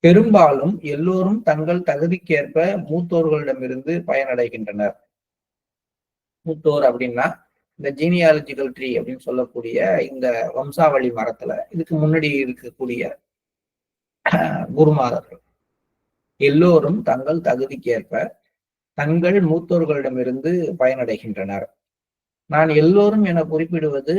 பெரும்பாலும் எல்லோரும் தங்கள் தகுதிக்கேற்ப மூத்தோர்களிடமிருந்து பயனடைகின்றனர். மூத்தோர் அப்படின்னா இந்த ஜீனியாலஜிக்கல் ட்ரீ அப்படின்னு சொல்லக்கூடிய இந்த வம்சாவளி மரத்துல இதுக்கு முன்னாடி இருக்கக்கூடிய குருமாரர்கள் எல்லோரும் தங்கள் தகுதிக்கேற்ப தங்கள் மூத்தோர்களிடமிருந்து பயனடைகின்றனர். நான் எல்லோரும் என குறிப்பிடுவது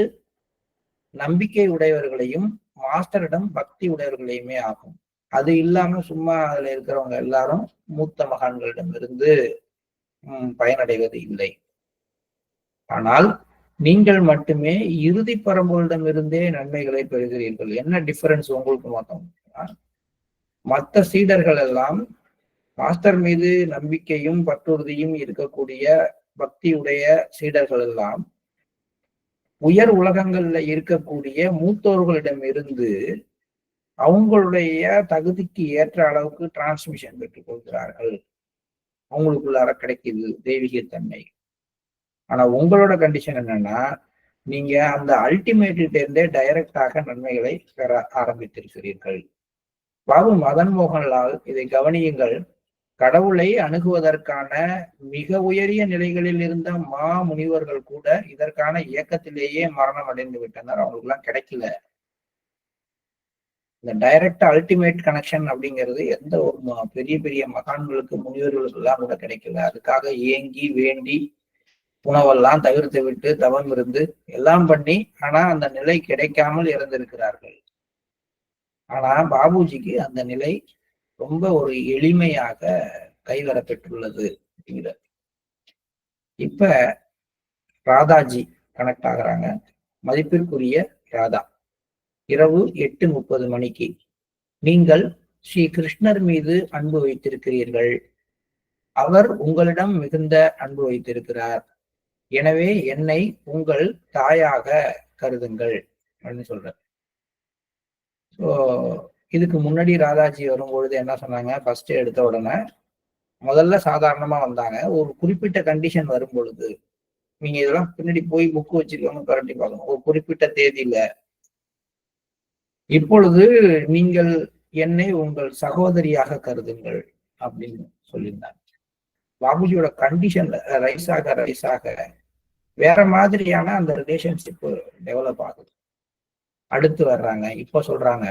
நம்பிக்கை உடையவர்களையும் மாஸ்டரிடம் பக்தி உடையவர்களையுமே ஆகும். அது இல்லாம சும்மா அதுல இருக்கிறவங்க எல்லாரும் மூத்த மகான்களிடமிருந்து பயனடைவது இல்லை. ஆனால் நீங்கள் மட்டுமே இறுதி பரம்பொருளிடமிருந்தே நன்மைகளை பெறுகிறீர்கள். என்ன டிஃபரன்ஸ் உங்களுக்கு மொத்தம்? மற்ற சீடர்கள் எல்லாம் மாஸ்டர் மீது நம்பிக்கையும் பற்றுறுதியும் இருக்கக்கூடிய பக்தியுடைய சீடர்கள் எல்லாம் உயர் உலகங்கள்ல இருக்கக்கூடிய மூத்தோர்களிடமிருந்து அவங்களுடைய தகுதிக்கு ஏற்ற அளவுக்கு டிரான்ஸ்மிஷன் பெற்றுக் கொள்கிறார்கள். அவங்களுக்குள்ளார கிடைக்குது தெய்வீக தன்மை. ஆனா உங்களோட கண்டிஷன் என்னன்னா நீங்க அந்த அல்டிமேட்டிட்ட இருந்தே டைரக்டாக நன்மைகளை பெற ஆரம்பித்திருக்கிறீர்கள். பாபு மதன் மோகன்லால் இதை கவனியுங்கள். கடவுளை அணுகுவதற்கான மிக உயரிய நிலைகளில் இருந்த முனிவர்கள் கூட இதற்கான இயக்கத்திலேயே மரணம் அடைந்து விட்டனர். அவங்களுக்கு எல்லாம் கிடைக்கல. இந்த டைரக்ட் அல்டிமேட் கனெக்ஷன் அப்படிங்கிறது எந்த ஒரு பெரிய பெரிய மகான்களுக்கு முனிவர்களுக்கு எல்லாம் கூட கிடைக்கல. அதுக்காக ஏங்கி வேண்டி உணவெல்லாம் தவிர்த்து விட்டு தவம் இருந்து எல்லாம் பண்ணி ஆனா அந்த நிலை கிடைக்காமல் இறந்திருக்கிறார்கள். ஆனா பாபுஜிக்கு அந்த நிலை ரொம்ப ஒரு எளிமையாக கைவரப்பெற்றுள்ளது அப்படிங்கிற. இப்ப ராதாஜி கனெக்ட் ஆகுறாங்க. மதிப்பிற்குரிய ராதா, இரவு 8:30 மணிக்கு நீங்கள் ஸ்ரீ கிருஷ்ணர் மீது அன்பு வைத்திருக்கிறீர்கள். அவர் உங்களிடம் மிகுந்த அன்பு வைத்திருக்கிறார். எனவே என்னை உங்கள் தாயாக கருதுங்கள் அப்படின்னு சொல்றார். ஸோ இதுக்கு முன்னாடி ராதாஜி வரும்பொழுது என்ன சொன்னாங்க? ஃபர்ஸ்ட் எடுத்த உடனே முதல்ல சாதாரணமா வந்தாங்க. ஒரு குறிப்பிட்ட கண்டிஷன் வரும் பொழுது, நீங்க இதெல்லாம் பின்னாடி போய் புக் வச்சிருக்கவங்க கரண்டி பார்க்கணும். ஒரு குறிப்பிட்ட தேதியில இப்பொழுது நீங்கள் என்னை உங்கள் சகோதரியாக கருதுங்கள் அப்படின்னு சொல்லியிருந்தாங்க. பாபுஜியோட கண்டிஷன் ரைஸ் ஆக வேற மாதிரியான அந்த ரிலேஷன்ஷிப் டெவலப் ஆகுது. அடுத்து வர்றாங்க. இப்ப சொல்றாங்க,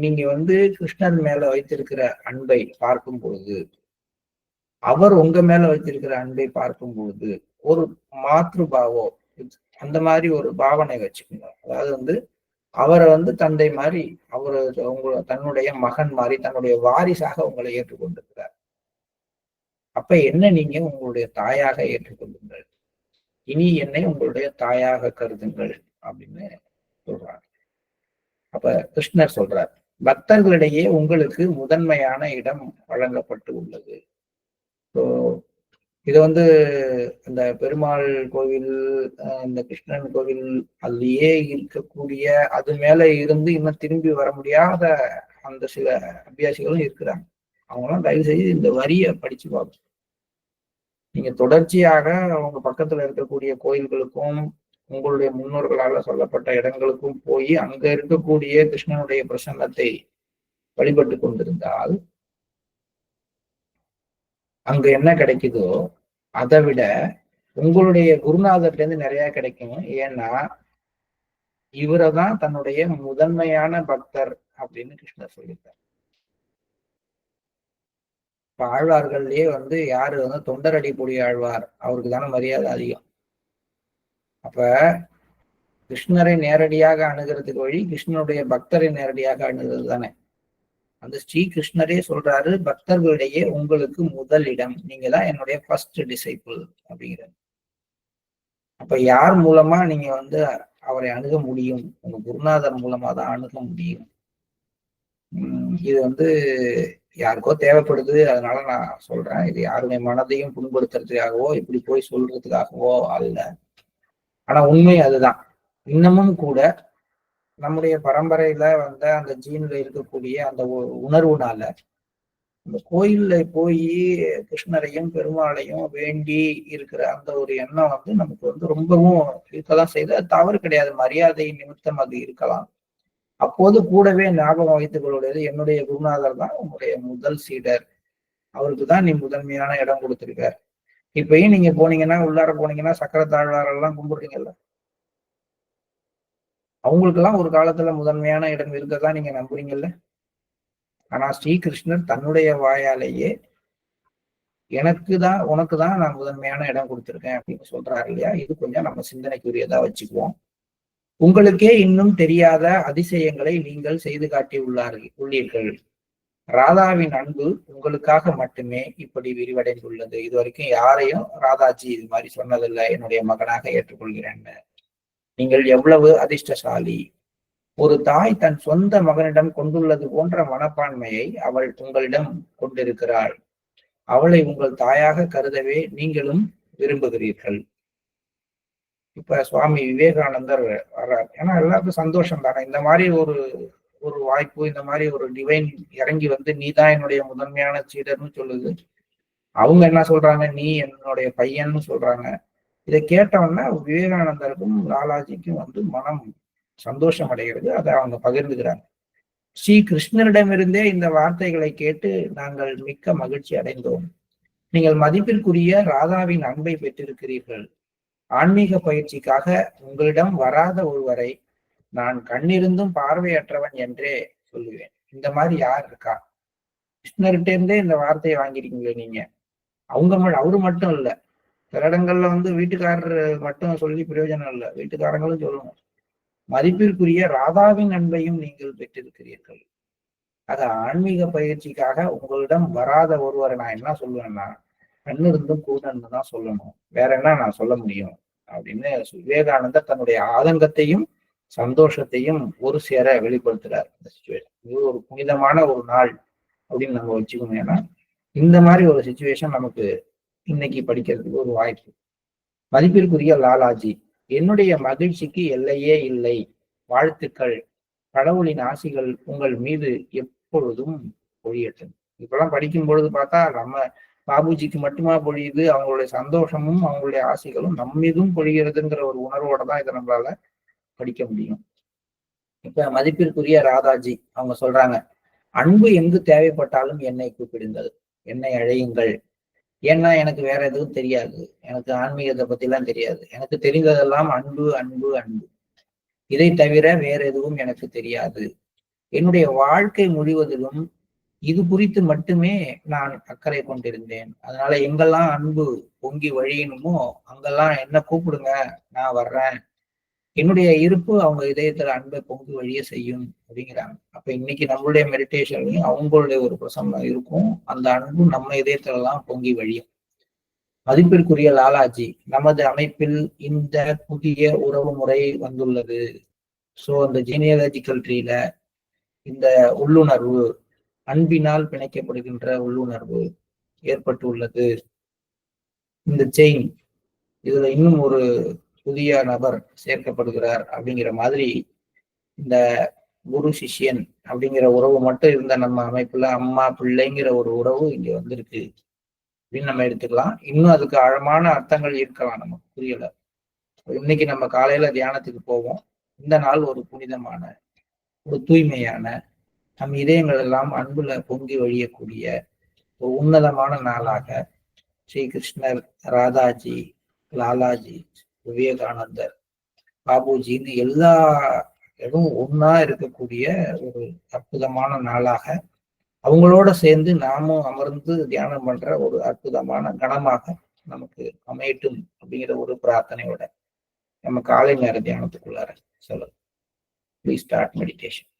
நீங்க கிருஷ்ணர் மேல வைத்திருக்கிற அன்பை பார்க்கும் பொழுது, அவர் உங்க மேல வைத்திருக்கிற அன்பை பார்க்கும் பொழுது ஒரு மாத்ருபாவோ அந்த மாதிரி ஒரு பாவனை வச்சுக்கோங்க. அதாவது அவரை தந்தை மாதிரி, அவரு தன்னுடைய மகன் மாதிரி, தன்னுடைய வாரிசாக உங்களை ஏற்றுக்கொண்டிருக்கிறார். அப்ப என்ன நீங்க உங்களுடைய தாயாக ஏற்றுக்கொள்ளுங்கள். இனி என்னை உங்களுடைய தாயாக கருதுங்கள் அப்படின்னு சொல்றாங்க. அப்ப கிருஷ்ணர் சொல்றார், பக்தர்களிடையே உங்களுக்கு முதன்மையான இடம் வழங்கப்பட்டு உள்ளது. ஸோ இது இந்த பெருமாள் கோவில், இந்த கிருஷ்ணன் கோவில் அதுலயே இருக்கக்கூடிய, அது மேல இருந்து இன்னும் திரும்பி வர முடியாத அந்த சில அபியாசிகளும் இருக்கிறாங்க. அவங்களாம் தயவு செய்து இந்த வரியை படிச்சு பார்க்கணும். நீங்க தொடர்ச்சியாக உங்க பக்கத்துல இருக்கக்கூடிய கோயில்களுக்கும் உங்களுடைய முன்னோர்களால சொல்லப்பட்ட இடங்களுக்கும் போய் அங்க இருக்கக்கூடிய கிருஷ்ணனுடைய பிரசன்னத்தை வழிபட்டு கொண்டிருந்தால் அங்க என்ன கிடைக்குதோ அதை விட உங்களுடைய குருநாதர்ல இருந்து நிறைய கிடைக்கும். ஏன்னா இவரை தான் தன்னுடைய முதன்மையான பக்தர் அப்படின்னு கிருஷ்ணர் சொல்லியிருக்கார். இப்ப ஆழ்வார்கள்லயே யாரு தொண்டரடி பொடி ஆழ்வார், அவருக்கு தானே மரியாதை அதிகம். அப்ப கிருஷ்ணரை நேரடியாக அணுகிறதுக்கு வழி கிருஷ்ணனுடைய பக்தரை நேரடியாக அணுகிறது தானே. அந்த ஸ்ரீ கிருஷ்ணரே சொல்றாரு, பக்தர்களிடையே உங்களுக்கு முதலிடம், நீங்க தான் என்னுடைய ஃபர்ஸ்ட் டிசைபிள் அப்படிங்கிறது. அப்ப யார் மூலமா நீங்க அவரை அணுக முடியும்? உங்க குருநாதர் மூலமா தான் அணுக முடியும். இது யாருக்கோ தேவைப்படுது, அதனால நான் சொல்றேன். இது யாருடைய மனதையும் புண்படுத்துறதுக்காகவோ இப்படி போய் சொல்றதுக்காகவோ அல்ல. ஆனா உண்மை அதுதான். இன்னமும் கூட நம்முடைய பரம்பரையில அந்த ஜீன்ல இருக்கக்கூடிய அந்த உணர்வுனால அந்த கோயில்ல போய் கிருஷ்ணரையும் பெருமாளையும் வேண்டி இருக்கிற அந்த ஒரு எண்ணம் நமக்கு ரொம்பவும் இருக்கதான் செய்து. அது தவறு கிடையாது, மரியாதை நிமித்தம் அது இருக்கலாம். அப்போது கூடவே ஞாபகம் வைத்துக் கொள்வது, என்னுடைய குருநாதர் தான் உங்களுடைய முதல் சீடர், அவருக்கு தான் நீ முதன்மையான இடம் கொடுத்திருக்க. இப்பயும் நீங்க போனீங்கன்னா, உள்ளார போனீங்கன்னா சக்கர தாழ்வாரெல்லாம் கும்பிடுறீங்கல்ல, அவங்களுக்கெல்லாம் ஒரு காலத்துல முதன்மையான இடம் இருக்கதான் நீங்க நம்புறீங்கல்ல. ஆனா ஸ்ரீகிருஷ்ணர் தன்னுடைய வாயாலேயே உனக்கு தான் நான் முதன்மையான இடம் கொடுத்திருக்கேன் அப்படின்னு சொல்றாரு இல்லையா. இது கொஞ்சம் நம்ம சிந்தனைக்குரியதா வச்சுக்குவோம். உங்களுக்கே இன்னும் தெரியாத அதிசயங்களை நீங்கள் செய்து காட்டி உள்ளீர்கள். ராதாவின் அன்பு உங்களுக்காக மட்டுமே இப்படி விரிவடைந்துள்ளது. இது வரைக்கும் யாரையும் ராதாஜி இது மாதிரி சொன்னதில்லை, என்னுடைய மகனாக ஏற்றுக்கொள்கிறேன்னு. நீங்கள் எவ்வளவு அதிர்ஷ்டசாலி. ஒரு தாய் தன் சொந்த மகனிடம் கொண்டுள்ளது போன்ற மனப்பான்மையை அவள் உங்களிடம் கொண்டிருக்கிறாள். அவளை உங்கள் தாயாக கருதவே நீங்களும் விரும்புகிறீர்கள். இப்ப சுவாமி விவேகானந்தர் வர்றார். ஏன்னா எல்லாருக்கும் சந்தோஷம் தானே, இந்த மாதிரி ஒரு வாய்ப்பு, இந்த மாதிரி ஒரு டிவைன் இறங்கி நீதான் என்னுடைய முதன்மையான சீடர்னு சொல்லுது. அவங்க என்ன சொல்றாங்க, நீ என்னுடைய பையன்னு சொல்றாங்க. இதை கேட்டவொன்னா விவேகானந்தருக்கும் லாலாஜிக்கும் மனம் சந்தோஷம் அடைகிறது. அதை அவங்க பகிர்ந்துக்கிறாங்க. ஸ்ரீ கிருஷ்ணரிடமிருந்தே இந்த வார்த்தைகளை கேட்டு நாங்கள் மிக்க மகிழ்ச்சி அடைந்தோம். நீங்கள் மதிப்பிற்குரிய ராதாவின் அன்பை பெற்றிருக்கிறீர்கள். ஆன்மீக பயிற்சிக்காக உங்களிடம் வராத ஒருவரை நான் கண்ணிருந்தும் பார்வையற்றவன் என்றே சொல்லுவேன். இந்த மாதிரி யார் இருக்கா? கிருஷ்ணர்கிட்ட இருந்தே இந்த வார்த்தையை வாங்கிருக்கீங்களே நீங்க. அவரு மட்டும் இல்ல, சில இடங்கள்ல வீட்டுக்காரர் மட்டும் சொல்லி பிரயோஜனம் இல்லை, வீட்டுக்காரங்களும் சொல்லணும். மதிப்பிற்குரிய ராதாவின் அன்பையும் நீங்கள் பெற்றிருக்கிறீர்கள். அது ஆன்மீக பயிற்சிக்காக உங்களிடம் வராத ஒருவரை நான் என்ன சொல்லுவேன்னா, கண்ணு இருந்தும் கூடன்னு தான் சொல்லணும். வேற என்ன நான் சொல்ல முடியும் அப்படின்னு விவேகானந்தர் தன்னுடைய ஆதங்கத்தையும் சந்தோஷத்தையும் ஒரு சேர வெளிப்படுத்துறார். இந்த சிச்சுவேஷன் இது ஒரு புனிதமான ஒரு நாள் அப்படின்னு நம்ம வச்சுக்கணும். ஏன்னா இந்த மாதிரி ஒரு சிச்சுவேஷன் நமக்கு இன்னைக்கு படிக்கிறதுக்கு ஒரு வாய்ப்பு. மதிப்பிற்குரிய லாலாஜி, என்னுடைய மகிழ்ச்சிக்கு எல்லையே இல்லை. வாழ்த்துக்கள். கடவுளின் ஆசிகள் உங்கள் மீது எப்பொழுதும் பொழியட்டும். இப்பெல்லாம் படிக்கும் பொழுது பார்த்தா நம்ம பாபுஜிக்கு மட்டுமா பொழியுது? அவங்களுடைய சந்தோஷமும் அவங்களுடைய ஆசைகளும் நம்ம மீதும் பொழிகிறதுங்கிற ஒரு உணர்வோட தான் இதை நம்மளால படிக்க முடியும். இப்ப மதிப்பிற்குரிய ராதாஜி அவங்க சொல்றாங்க, அன்பு எங்கு தேவைப்பட்டாலும் என்னை கூப்பிடுங்கள், என்னை அழையுங்கள். ஏன்னா எனக்கு வேற எதுவும் தெரியாது, எனக்கு ஆன்மீகத்தை பத்தி எல்லாம் தெரியாது. எனக்கு தெரிந்ததெல்லாம் அன்பு அன்பு அன்பு. இதை தவிர வேற எதுவும் எனக்கு தெரியாது. என்னுடைய வாழ்க்கை முழுவதிலும் இது குறித்து மட்டுமே நான் அக்கறை கொண்டிருந்தேன். அதனால எங்கெல்லாம் அன்பு பொங்கி வழியணுமோ அங்கெல்லாம் என்ன கூப்பிடுங்க, நான் வர்றேன். என்னுடைய இருப்பு அவங்க இதயத்துல அன்பை பொங்கி வழிய செய்யும் அப்படிங்கிறாங்க. அப்ப இன்னைக்கு நம்மளுடைய மெடிடேஷன்லையும் அவங்களுடைய ஒரு பிரசன்னம் இருக்கும். அந்த அன்பு நம்ம இதயத்துல எல்லாம் பொங்கி வழியும். மதிப்பிற்குரிய லாலாஜி, நமது அமைப்பில் இந்த புதிய உறவு முறை வந்துள்ளது. ஸோ அந்த ஜீனியாலஜிக்கல் ட்ரீல இந்த உள்ளுணர்வு, அன்பினால் பிணைக்கப்படுகின்ற உள்ளுணர்வு ஏற்பட்டு உள்ளது. இந்த செயின், இதுல இன்னும் ஒரு புதிய நபர் சேர்க்கப்படுகிறார் அப்படிங்கிற மாதிரி இந்த குரு சிஷ்யன் அப்படிங்கிற உறவு மட்டும் இருந்த நம்ம அமைப்புல அம்மா பிள்ளைங்கிற ஒரு உறவு இங்க வந்திருக்கு அப்படின்னு நம்ம எடுத்துக்கலாம். இன்னும் அதுக்கு ஆழமான அர்த்தங்கள் இருக்கலாம், நமக்கு புரியல. இன்னைக்கு நம்ம காலையில தியானத்துக்கு போவோம். இந்த நாள் ஒரு புனிதமான, ஒரு தூய்மையான, நம் இதயங்கள் எல்லாம் அன்புல பொங்கி வழியக்கூடிய ஒரு உன்னதமான நாளாக ஸ்ரீ கிருஷ்ணர், ராதாஜி, லாலாஜி, விவேகானந்தர், பாபுஜின்னு எல்லா இடமும் ஒன்னா இருக்கக்கூடிய ஒரு அற்புதமான நாளாக, அவங்களோட சேர்ந்து நாமும் அமர்ந்து தியானம் பண்ற ஒரு அற்புதமான கணமாக நமக்கு அமையட்டும் அப்படிங்கிற ஒரு பிரார்த்தனையோட நம்ம காலை நேர தியானத்துக்குள்ளார சொல்லுங்க. Please start meditation.